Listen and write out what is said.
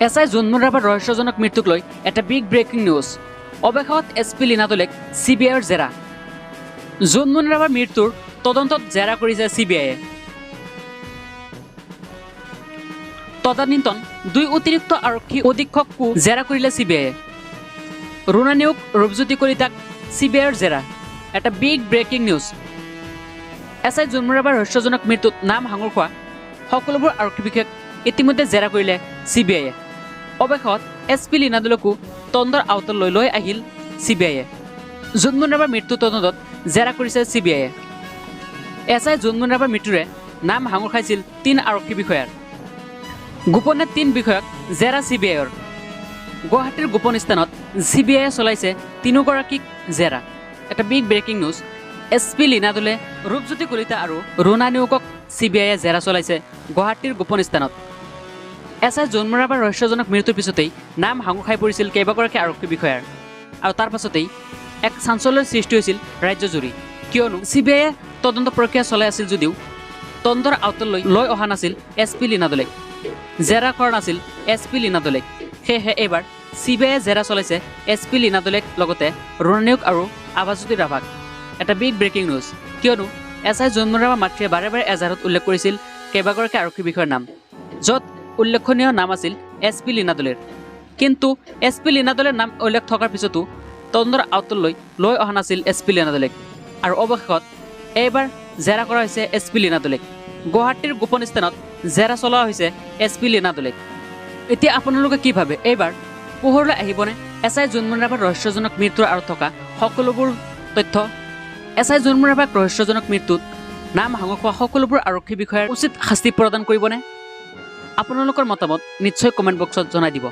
এছাই জন্মুন ৰাভাৰ ৰহস্যজনক মৃত্যুক লৈ এটা বিগ ব্ৰেকিং নিউজ। অৱশেষত SP লীনাদলেক CBIৰ জেৰা। জন্মুন ৰাভাৰ মৃত্যুৰ তদন্তত জেৰা কৰিছে CBIয়ে। তদানীন্তন 2 অতিৰিক্ত আৰক্ষী অধীক্ষককো জেৰা কৰিলে CBIয়ে। ৰুণানীয়ক ৰূপজ্যোতি কলিতাক CBIৰ জেৰা। এটা বিগ ব্ৰেকিং নিউজ। এছাই জন্মুন ৰাভাৰ ৰহস্যজনক মৃত্যুত নাম সাঙুৰ খোৱা সকলোবোৰ আৰক্ষী বিষয়াক ইতিমধ্যে জেৰা কৰিলে CBIয়ে। অৱশেষত SP লীনাদলকো তদন্তৰ আওতালৈ লৈ আহিল CBIয়ে। জন্মুন ৰাভাৰ মৃত্যু তদন্তত জেৰা কৰিছে CBIয়ে। এছাই জন্মুন ৰাভাৰ মৃত্যুৰে নাম সাঙুৰ খাইছিল 3 আৰক্ষী বিষয়াৰ। গোপনে 3 বিষয়াক জেৰা CBIৰ। গুৱাহাটীৰ গোপন স্থানত CBIয়ে চলাইছে 3 গৰাকীক জেৰা। এটা বিগ ব্ৰেকিং নিউজ। SP লীনাদলে ৰূপজ্যোতি কলিতা আৰু ৰুণানীয়কক CBIয়ে জেৰা চলাইছে গুৱাহাটীৰ গোপন স্থানত। এছাই জন্মুন ৰাভাৰ ৰহস্যজনক মৃত্যুৰ পিছতেই নাম সাঙুৰ খাই পৰিছিল কেইবাগৰাকী আৰক্ষী বিষয়াৰ। আৰু তাৰ পাছতেই এক চাঞ্চল্যৰ সৃষ্টি হৈছিল ৰাজ্যজুৰি। কিয়নো CBIয়ে তদন্ত প্ৰক্ৰিয়া চলাই আছিল যদিও তদন্তৰ আওতালৈ লৈ অহা নাছিল SP লীনাদলেক, জেৰা কৰা নাছিল SP লীনাদলেক। সেয়েহে এইবাৰ CBIয়ে জেৰা চলাইছে SP লীনাদলেক লগতে ৰুণানীয়ক আৰু আভাজ্যোতি ৰাভাক। এটা বিগ ব্ৰেকিং নিউজ। কিয়নো এছাই জন্মুন ৰাভাৰ মাতৃয়ে বাৰে বাৰে এজাহাৰত উল্লেখ কৰিছিল কেইবাগৰাকী আৰক্ষী বিষয়াৰ নাম, য'ত উল্লেখনীয় নাম আছিল SP লীনাদলেৰ। কিন্তু SP লীনাদলেৰ নাম উল্লেখ থকাৰ পিছতো তদন্তৰ আওতালৈ লৈ অহা নাছিল SP লীনাদলেক। আৰু অৱশেষত এইবাৰ জেৰা কৰা হৈছে SP লীনাদলেক। গুৱাহাটীৰ গোপন স্থানত জেৰা চলোৱা হৈছে SP লীনাদলেক। এতিয়া আপোনালোকে কি ভাবে, এইবাৰ পোহৰলৈ আহিবনে এছাই জন্মুন ৰাভাৰ ৰহস্যজনক মৃত্যুৰ আঁৰত থকা সকলোবোৰ তথ্য? এছাই জন্মুন ৰাভাক ৰহস্যজনক মৃত্যুত নাম সাঙুৰ খোৱা সকলোবোৰ আৰক্ষী বিষয়াৰ উচিত শাস্তি প্ৰদান কৰিবনে? আপোনালোকৰ মতামত নিশ্চয় কমেণ্ট বক্সত জনাই দিব।